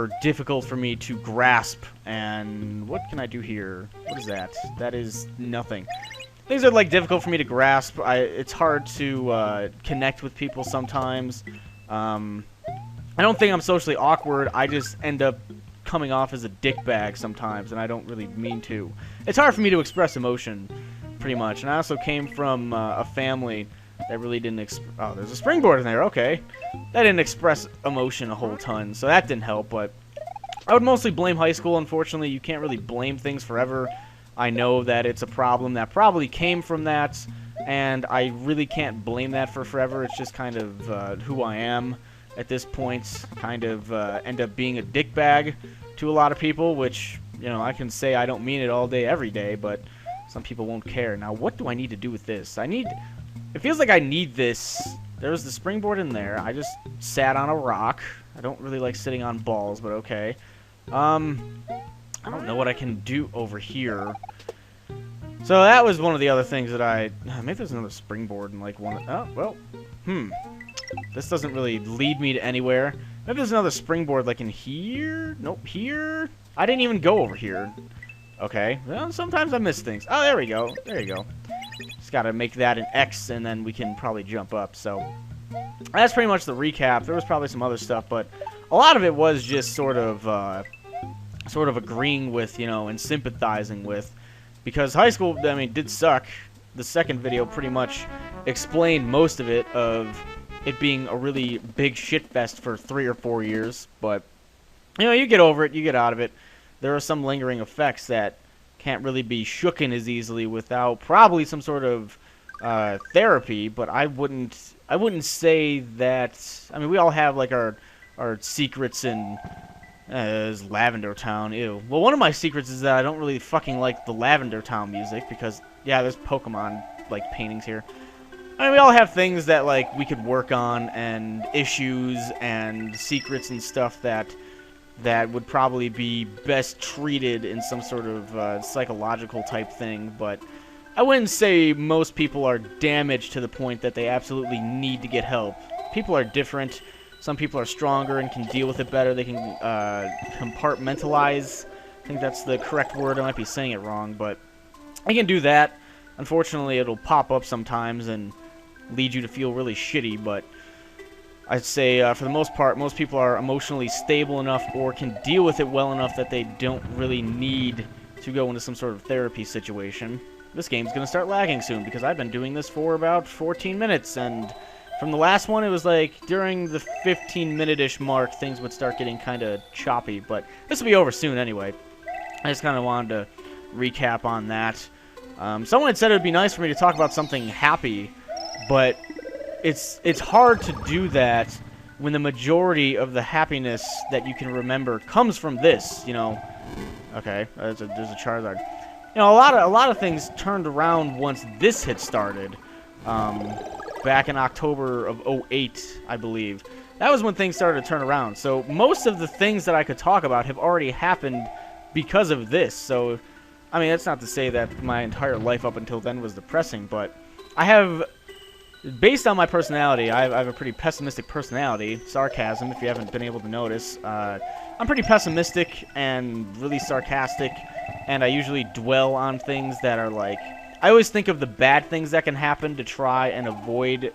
were difficult for me to grasp. And what can I do here? What is that? That is nothing. Things are like difficult for me to grasp. It's hard to connect with people sometimes. I don't think I'm socially awkward. I just end up coming off as a dickbag sometimes, and I don't really mean to. It's hard for me to express emotion, pretty much. And I also came from a family that really didn't oh, there's a springboard in there, okay. That didn't express emotion a whole ton, so that didn't help, but I would mostly blame high school. Unfortunately, you can't really blame things forever. I know that it's a problem that probably came from that, and I really can't blame that for forever. It's just kind of who I am at this point. Kind of end up being a dickbag to a lot of people, which, you know, I can say I don't mean it all day, every day, but some people won't care. Now, what do I need to do with this? It feels like I need this. There's the springboard in there. I just sat on a rock. I don't really like sitting on balls, but okay. I don't know what I can do over here. So that was one of the other things that maybe there's another springboard and like one. Oh, well. This doesn't really lead me to anywhere. Maybe there's another springboard like in here? Nope, here? I didn't even go over here. Okay. Well, sometimes I miss things. Oh, there we go. There you go. Just gotta make that an X, and then we can probably jump up. So that's pretty much the recap. There was probably some other stuff, but a lot of it was just sort of agreeing with, you know, and sympathizing with, because high school, I mean, did suck. The second video pretty much explained most of it, of it being a really big shitfest for 3 or 4 years. But, you know, you get over it, you get out of it. There are some lingering effects that can't really be shooken as easily without probably some sort of therapy. But I wouldn't say that. I mean, we all have like our secrets, and is Lavender Town. Ew. Well, one of my secrets is that I don't really fucking like the Lavender Town music, because yeah, there's Pokemon like paintings here. I mean, we all have things that like we could work on, and issues and secrets and stuff that would probably be best treated in some sort of psychological type thing. But I wouldn't say most people are damaged to the point that they absolutely need to get help. People are different. Some people are stronger and can deal with it better. They can compartmentalize. I think that's the correct word. I might be saying it wrong, but I can do that. Unfortunately, it'll pop up sometimes and lead you to feel really shitty, but I'd say for the most part, most people are emotionally stable enough or can deal with it well enough that they don't really need to go into some sort of therapy situation. This game's going to start lagging soon, because I've been doing this for about 14 minutes, and from the last one, it was like during the 15-minute-ish mark, things would start getting kind of choppy, but this will be over soon anyway. I just kind of wanted to recap on that. Someone had said it would be nice for me to talk about something happy, but it's hard to do that when the majority of the happiness that you can remember comes from this, you know. Okay, there's a Charizard. You know, a lot of things turned around once this had started. Back in October of 08, I believe. That was when things started to turn around. So most of the things that I could talk about have already happened because of this. So, I mean, that's not to say that my entire life up until then was depressing, but I have, based on my personality, I have a pretty pessimistic personality. Sarcasm, if you haven't been able to notice. I'm pretty pessimistic and really sarcastic, and I usually dwell on things that are like, I always think of the bad things that can happen to try and avoid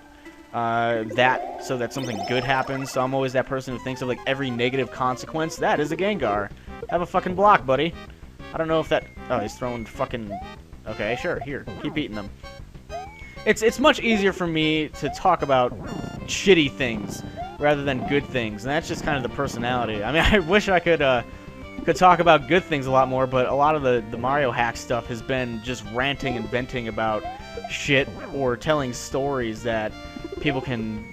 that, so that something good happens. So I'm always that person who thinks of like every negative consequence. That is a Gengar. Have a fucking block, buddy. I don't know if that. Oh, he's throwing fucking. Okay, sure. Here, keep eating them. It's much easier for me to talk about shitty things rather than good things, and that's just kind of the personality. I mean, I wish I could talk about good things a lot more, but a lot of the Mario hack stuff has been just ranting and venting about shit, or telling stories that people can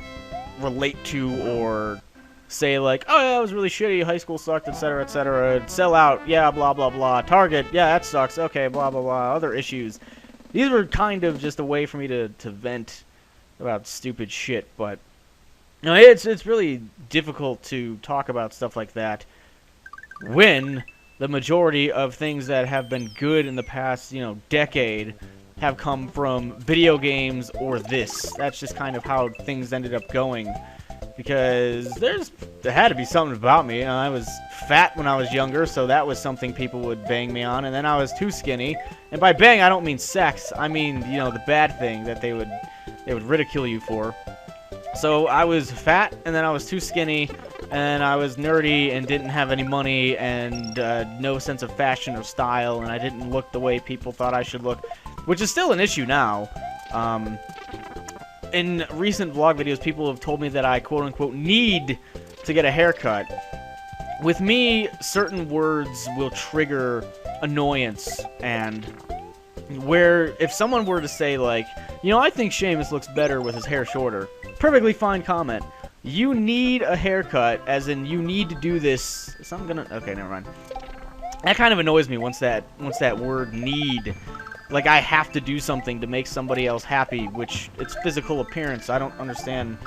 relate to, or say like, oh yeah, it was really shitty, high school sucked, etc, etc, sell out, yeah, blah blah blah, Target, yeah, that sucks, okay, blah blah blah, other issues. These were kind of just a way for me to vent about stupid shit, but you know, it's really difficult to talk about stuff like that when the majority of things that have been good in the past, you know, decade have come from video games or this. That's just kind of how things ended up going because there had to be something about me. I was fat when I was younger, so that was something people would bang me on, and then I was too skinny. And by bang, I don't mean sex. I mean, you know, the bad thing that they would ridicule you for. So I was fat, and then I was too skinny, and I was nerdy and didn't have any money and no sense of fashion or style, and I didn't look the way people thought I should look, which is still an issue now. In recent vlog videos, people have told me that I quote-unquote need to get a haircut. With me, certain words will trigger annoyance, and where if someone were to say, like, you know, I think Seamus looks better with his hair shorter, perfectly fine comment. You need a haircut, as in you need to do this. So I'm gonna, okay, never mind. That kind of annoys me once that word need. Like, I have to do something to make somebody else happy, which it's physical appearance. I don't understand.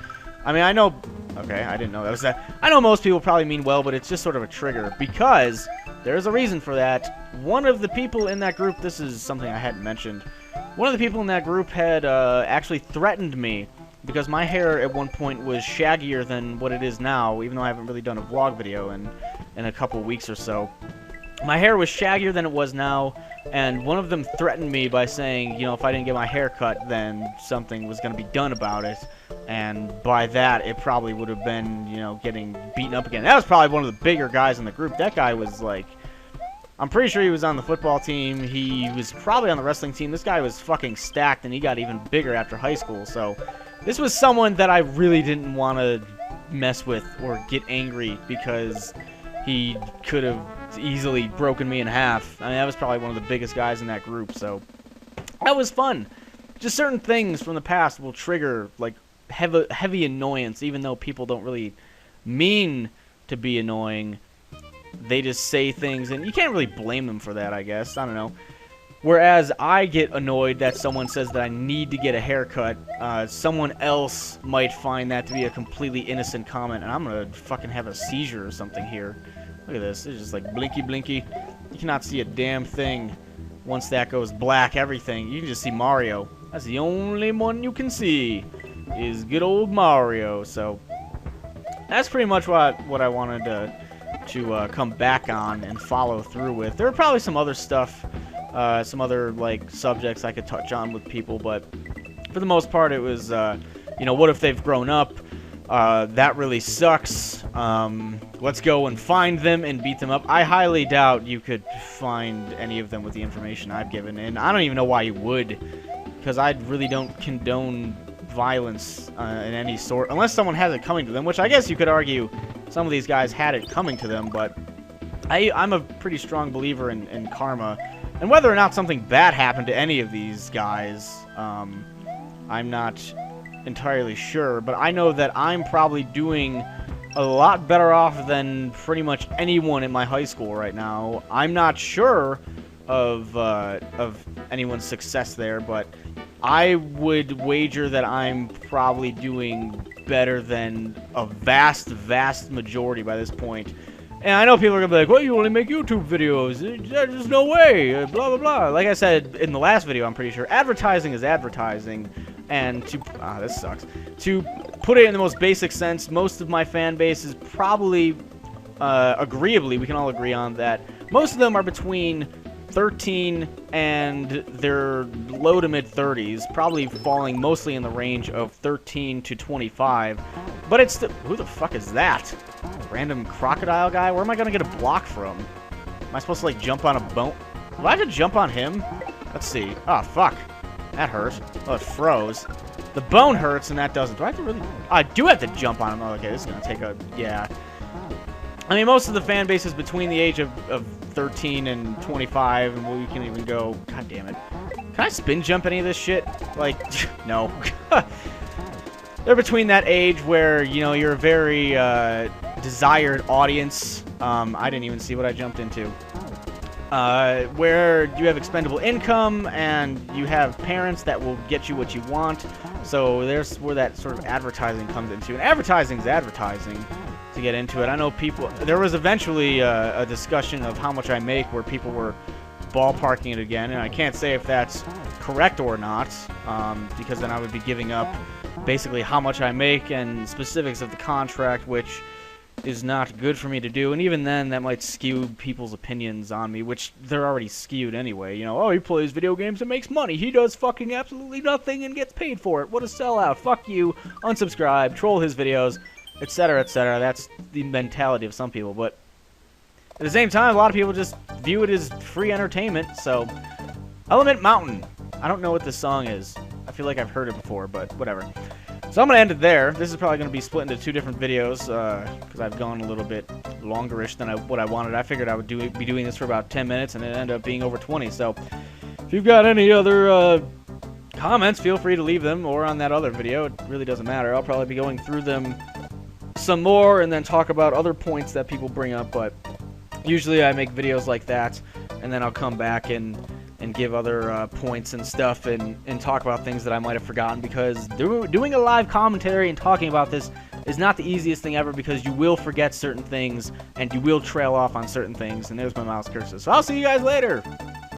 I mean, I know... Okay, I didn't know that was that. I know most people probably mean well, but it's just sort of a trigger, because there's a reason for that. One of the people in that group... This is something I hadn't mentioned. One of the people in that group had actually threatened me, because my hair at one point was shaggier than what it is now, even though I haven't really done a vlog video in a couple weeks or so. My hair was shaggier than it was now, and one of them threatened me by saying, you know, if I didn't get my hair cut, then something was going to be done about it. And by that, it probably would have been, you know, getting beaten up again. That was probably one of the bigger guys in the group. That guy was, like... I'm pretty sure he was on the football team. He was probably on the wrestling team. This guy was fucking stacked, and he got even bigger after high school. So, this was someone that I really didn't want to mess with or get angry, because he could have easily broken me in half. I mean, that was probably one of the biggest guys in that group, so that was fun. Just certain things from the past will trigger, like, heavy annoyance, even though people don't really mean to be annoying. They just say things, and you can't really blame them for that, I guess. I don't know. Whereas I get annoyed that someone says that I need to get a haircut, someone else might find that to be a completely innocent comment, and I'm gonna fucking have a seizure or something here. Look at this. It's just like blinky blinky. You cannot see a damn thing once that goes black. Everything. You can just see Mario. That's the only one you can see is good old Mario. So that's pretty much what I wanted to come back on and follow through with. There are probably some other stuff, some other like subjects I could touch on with people, but for the most part, it was you know, what if they've grown up? That really sucks. Let's go and find them and beat them up. I highly doubt you could find any of them with the information I've given, and I don't even know why you would, because I really don't condone violence in any sort, unless someone has it coming to them, which I guess you could argue some of these guys had it coming to them, but I'm a pretty strong believer in karma, and whether or not something bad happened to any of these guys, I'm not entirely sure, but I know that I'm probably doing a lot better off than pretty much anyone in my high school right now. I'm not sure of anyone's success there, but I would wager that I'm probably doing better than a vast majority by this point. And I know people are gonna be like, well, you only make YouTube videos, there's no way, blah blah blah. Like I said in the last video, I'm pretty sure advertising is advertising. And to, this sucks. To put it in the most basic sense, most of my fan base is probably, agreeably, we can all agree on that, most of them are between 13 and their low to mid 30s, probably falling mostly in the range of 13 to 25. But it's still, who the fuck is that? Random crocodile guy? Where am I gonna get a block from? Am I supposed to, like, jump on a bone? Do I have to jump on him? Let's see. Oh, fuck. That hurt. Oh, it froze. The bone hurts, and that doesn't. Do I have to really... I do have to jump on him. Oh, okay, this is going to take a... Yeah. I mean, most of the fan base is between the age of 13 and 25, and we can even go... God damn it. Can I spin jump any of this shit? Like, no. They're between that age where, you know, you're a very desired audience. I didn't even see what I jumped into. Where you have expendable income and you have parents that will get you what you want. So there's where that sort of advertising comes into. And advertising is advertising to get into it. I know people... There was eventually a discussion of how much I make where people were ballparking it again. And I can't say if that's correct or not, because then I would be giving up basically how much I make and specifics of the contract, which is not good for me to do. And even then, that might skew people's opinions on me, which they're already skewed anyway. You know, oh, he plays video games and makes money. He does fucking absolutely nothing and gets paid for it. What a sellout. Fuck you. Unsubscribe. Troll his videos, etc., etc. That's the mentality of some people. But at the same time, a lot of people just view it as free entertainment. So, Element Mountain. I don't know what this song is. I feel like I've heard it before, but whatever. So I'm going to end it there. This is probably going to be split into 2 different videos because I've gone a little bit longerish than what I wanted. I figured I would be doing this for about 10 minutes and it ended up being over 20. So if you've got any other comments, feel free to leave them, or on that other video. It really doesn't matter. I'll probably be going through them some more and then talk about other points that people bring up. But usually I make videos like that and then I'll come back and give other points and stuff and talk about things that I might have forgotten, because doing a live commentary and talking about this is not the easiest thing ever, because you will forget certain things and you will trail off on certain things. And there's my mouse cursor. So I'll see you guys later.